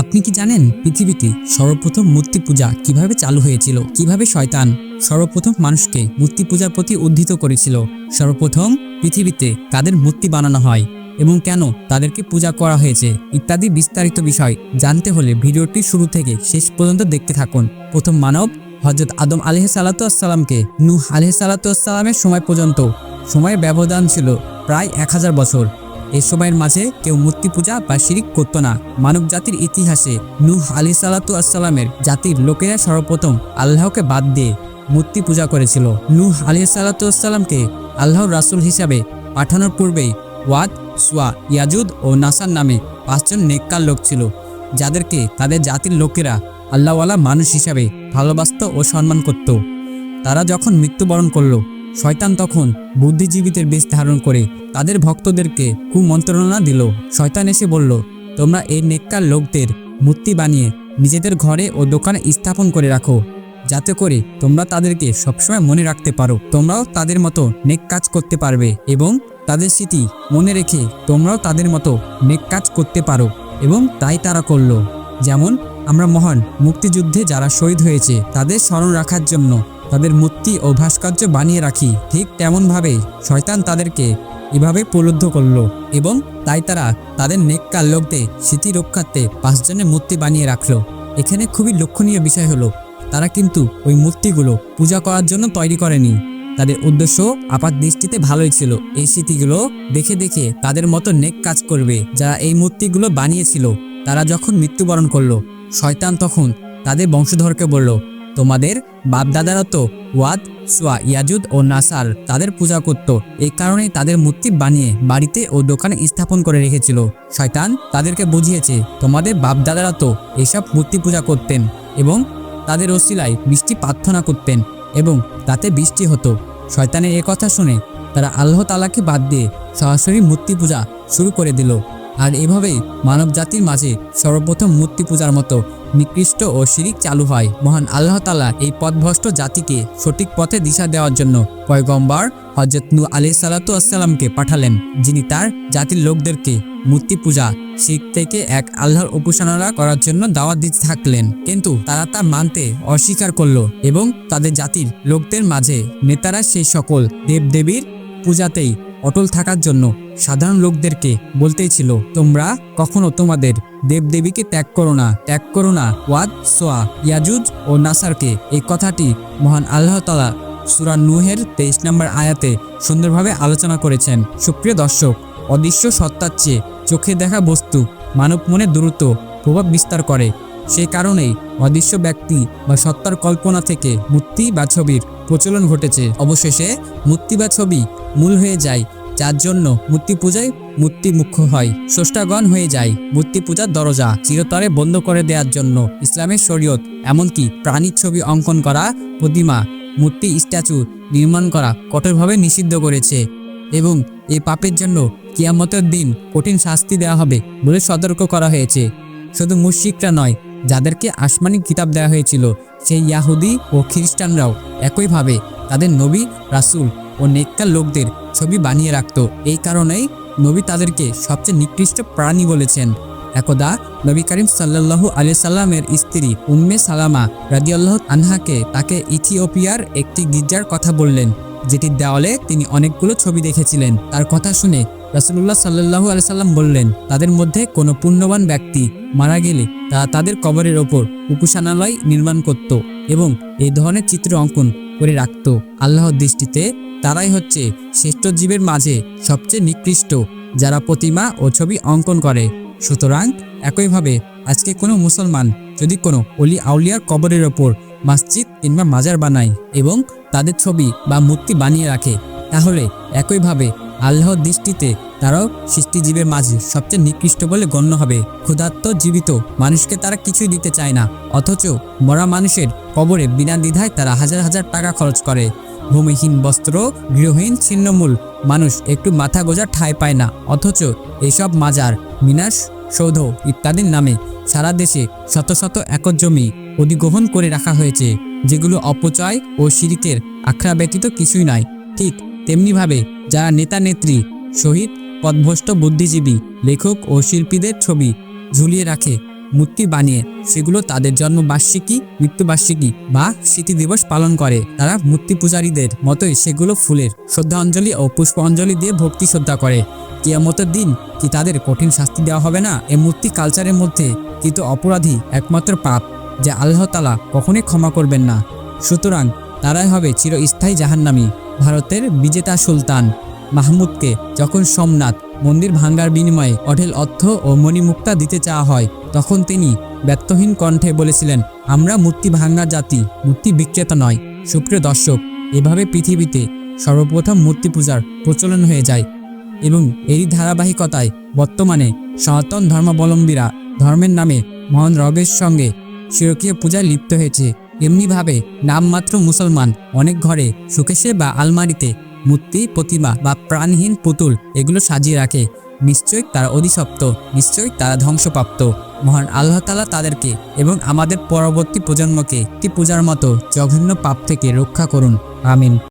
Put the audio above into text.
আপনি কি জানেন পৃথিবীতে সর্বপ্রথম মূর্তি পূজা কিভাবে চালু হয়েছিল? কিভাবে শয়তান সর্বপ্রথম মানুষকে মূর্তি পূজার প্রতি উদ্ধৃত করেছিল? সর্বপ্রথম পৃথিবীতে কাদের মূর্তি বানানো হয় এবং কেন তাদেরকে পূজা করা হয়েছে ইত্যাদি বিস্তারিত বিষয় জানতে হলে ভিডিওটি শুরু থেকে শেষ পর্যন্ত দেখতে থাকুন। প্রথম মানব হযরত আদম আলাইহিসসালামকে নূহ আলাইহিসসালামের সময় পর্যন্ত সময়ের ব্যবধান ছিল প্রায় 1000 বছর। এই সময়ের মাঝে কেউ মূর্তি পূজা বা শিরিক করত না। মানব জাতির ইতিহাসে নূহ আলাইহিসসালামের জাতির লোকেরা সর্বপ্রথম আল্লাহকে বাদ দিয়ে মূর্তি পূজা করেছিল। নূহ আলাইহিসসালামকে আল্লাহর রাসূল হিসাবে পাঠানোর পূর্বেই ওয়াদ, সুয়া, ইয়াজুদ ও নাসার নামে 5 জন নেককার লোক ছিল, যাদেরকে তাদের জাতির লোকেরা আল্লাহওয়ালা মানুষ হিসাবে ভালোবাসত ও সম্মান করত। তারা যখন মৃত্যুবরণ করল, শয়তান তখন বুদ্ধিজীবীদের বেশ ধারণ করে তাদের ভক্তদেরকে কুমন্ত্রণা দিল। শয়তান এসে বলল, তোমরা এই নেককার লোকদের মূর্তি বানিয়ে নিজেদের ঘরে ও দোকানে স্থাপন করে রাখো, যাতে করে তোমরা তাদেরকে সবসময় মনে রাখতে পারো। তোমরাও তাদের মতো নেক কাজ করতে পারবে এবং তাদের স্মৃতি মনে রেখে তোমরাও তাদের মতো নেক কাজ করতে পারো। এবং তাই তারা করল। যেমন আমরা মহান মুক্তিযুদ্ধে যারা শহীদ হয়েছে তাদের স্মরণ রাখার জন্য তাদের মূর্তি ও ভাস্কর্য বানিয়ে রাখি, ঠিক তেমনভাবেই শয়তান তাদেরকে এভাবে প্রলুব্ধ করলো এবং তাই তারা তাদের নেককার লোকদের স্মৃতি রক্ষার্থে 5 জনের মূর্তি বানিয়ে রাখলো। এখানে খুবই লক্ষণীয় বিষয় হলো, তারা কিন্তু ওই মূর্তিগুলো পূজা করার জন্য তৈরি করেনি। তাদের উদ্দেশ্য আপাত দৃষ্টিতে ভালোই ছিল। এই স্মৃতিগুলো দেখে দেখে তাদের মতো নেক কাজ করবে। যারা এই মূর্তিগুলো বানিয়েছিল তারা যখন মৃত্যুবরণ করলো, শয়তান তখন তাদের বংশধরকে বলল, তোমাদের বাপদাদারা তো ওয়াদ, সুয়া, ইয়াজুদ ও নাসার তাদের পূজা করত, এই কারণেই তাদের মূর্তি বানিয়ে বাড়িতে ও দোকানে স্থাপন করে রেখেছিল। শয়তান তাদেরকে বুঝিয়েছে, তোমাদের বাপদাদারা তো এইসব মূর্তি পূজা করতেন এবং তাদের ওসিলায় বৃষ্টি প্রার্থনা করতেন এবং তাতে বৃষ্টি হতো। শয়তানের এ কথা শুনে তারা আল্লাহ তাআলাকে বাদ দিয়ে সরাসরি মূর্তি পূজা শুরু করে দিল। আর এভাবেই মানব জাতির মাঝে সর্বপ্রথম মূর্তি পূজার মতো নিকৃষ্ট ও শিরিক চালু হয়। মহান আল্লাহ তাআলা এই পথভ্রষ্ট জাতিকে সঠিক পথে দিশা দেওয়ার জন্য পয়গম্বর হযরত নূহ আলাইহিসসালামকে পাঠালেন, যিনি তার জাতির লোকদেরকে মূর্তি পূজা, শিরক থেকে এক আল্লাহর উপাসনা করার জন্য দাওয়াত দিতে থাকলেন। কিন্তু তারা তা মানতে অস্বীকার করলো এবং তাদের জাতির লোকদের মাঝে নেতারা সেই সকল দেবদেবীর পূজাতেই অটল থাকার জন্য সাধারণ লোকদেরকে বলতেই ছিল, তোমরা কখনো তোমাদের দেবদেবীকে ত্যাগ করো না ওয়াদ, সোয়া, ইয়াজুজ ও নাসারকে। এই কথাটি মহান আল্লাহ তাআলা সূরা নূহের 23 নম্বর আয়াতে সুন্দরভাবে আলোচনা করেছেন। সুপ্রিয় দর্শক, অদৃশ্য সত্তার চেয়ে চোখে দেখা বস্তু মানব মনে দ্রুত প্রভাব বিস্তার করে। সেই কারণেই অদৃশ্য ব্যক্তি বা সত্তার কল্পনা থেকে মূর্তি বা ছবির প্রচলন ঘটেছে। অবশেষে মূর্তি বা ছবি মূল হয়ে যায়, যার জন্য মূর্তি পূজায় মূর্তি মুখ্য হয়। স্রষ্টাগণ হয়ে যায় মূর্তি পূজার দরজা চিরতরে বন্ধ করে দেওয়ার জন্য ইসলামের শরীয়ত এমনকি প্রাণীর ছবি অঙ্কন করা, প্রতিমা, মূর্তি, স্ট্যাচু নির্মাণ করা কঠোরভাবে নিষিদ্ধ করেছে এবং এই পাপের জন্য কিয়ামতের দিন কঠিন শাস্তি দেওয়া হবে বলে সতর্ক করা হয়েছে। শুধু মুশরিকরা নয়, যাদেরকে আসমানি কিতাব দেওয়া হয়েছিল সেই ইহুদি ও খ্রিস্টানরাও একইভাবে তাদের নবী, রাসূল ও নেককার লোকদের ছবি বানিয়ে রাখত। এই কারণেই নবী তাদেরকে সবচেয়ে নিকৃষ্ট প্রাণী বলেছেন। একদা নবী করিম সাল্লাল্লাহু আলাইহি সাল্লামের স্ত্রী উম্মে সালামা রাদিয়াল্লাহু আনহাকে তাকে ইথিওপিয়ার একটি গির্জার কথা বললেন, যেটির দেওয়ালে তিনি অনেকগুলো ছবি দেখেছিলেন। তার কথা শুনে রাসূলুল্লাহ সাল্লাল্লাহু আলাইহি সাল্লাম বললেন, তাদের মধ্যে কোনো পুণ্যবান ব্যক্তি মারা গেলে তারা তাদের কবরের ওপর উপাসনালয় নির্মাণ করত এবং এই ধরনের চিত্র অঙ্কন করে রাখত। আল্লাহর দৃষ্টিতে তারাই হচ্ছে শ্রেষ্ঠ জীবের মাঝে সবচেয়ে নিকৃষ্ট, যারা প্রতিমা ও ছবি অঙ্কন করে। সুতরাং একইভাবে আজকে কোনো মুসলমান যদি কোনো অলি আউলিয়ার কবরের ওপর মসজিদ কিংবা মাজার বানায় এবং তাদের ছবি বা মূর্তি বানিয়ে রাখে, তাহলে একইভাবে আল্লাহর দৃষ্টিতে তারাও সৃষ্টিজীবের মাঝে সবচেয়ে নিকৃষ্ট বলে গণ্য হবে। ক্ষুধার্ত জীবিত মানুষকে তারা কিছুই দিতে চায় না, অথচ মরা মানুষের কবরে বিনা দ্বিধায় তারা হাজার হাজার টাকা খরচ করে। ভূমিহীন বস্ত্র, গৃহহীন ছিন্নমূল মানুষ একটু মাথা গোঁজার ঠাঁই পায় না, অথচ এসব মাজার, মিনার, সৌধ ইত্যাদির নামে সারা দেশে শত শত একর জমি অধিগ্রহণ করে রাখা হয়েছে, যেগুলো অপচয় ও শিরকের আখড়া ব্যতীত কিছুই নয়। ঠিক তেমনিভাবে যারা নেতা নেত্রী, শহীদ, পথভ্রষ্ট বুদ্ধিজীবী, লেখক ও শিল্পীদের ছবি ঝুলিয়ে রাখে, মূর্তি বানিয়ে সেগুলো তাদের জন্মবার্ষিকী, মৃত্যুবার্ষিকী বা স্মৃতি দিবস পালন করে। তারা মূর্তি পূজারীদের মতোই সেগুলো ফুলের শ্রদ্ধাঞ্জলি ও পুষ্পাঞ্জলি দিয়ে ভক্তি শ্রদ্ধা করে। কিয়ামতের দিন কি তাদের কঠিন শাস্তি দেওয়া হবে না? এই মূর্তি কালচারের মধ্যে কিন্তু অপরাধী একমাত্র পাপ, যে আল্লাহ তাআলা কখনোই ক্ষমা করবেন না। সুতরাং তারাই হবে চিরস্থায়ী জাহান্নামী। ভারতের বিজেতা সুলতান মাহমুদকে যখন সোমনাথ মন্দির ভাঙ্গার বিনিময়ে অঢেল অর্থ ও মণিমুক্তা দিতে চাওয়া হয়, তখন তিনি ব্যর্থহীন কণ্ঠে বলেছিলেন, আমরা মূর্তি ভাঙ্গার জাতি, মূর্তি বিক্রেতা নয়। সুপ্রিয় দর্শক, এভাবে পৃথিবীতে সর্বপ্রথম মূর্তি পূজার প্রচলন হয়ে যায় এবং এরই ধারাবাহিকতায় বর্তমানে সনাতন ধর্মাবলম্বীরা ধর্মের নামে মহান রবের সঙ্গে শিরকীয় পূজায় লিপ্ত হয়েছে। এমনিভাবে নামমাত্র মুসলমান অনেক ঘরে শোকেসে বা আলমারিতে মূর্তি, প্রতিমা বা প্রাণহীন পুতুল এগুলো সাজিয়ে রাখে। নিশ্চয়ই তারা অধিশপ্ত, নিশ্চয়ই তারা ধ্বংসপ্রাপ্ত। মহান আল্লাহ তাআলা তাদেরকে এবং আমাদের পরবর্তী প্রজন্মকে মূর্তি পূজার মতো জঘন্য পাপ থেকে রক্ষা করুন। আমিন।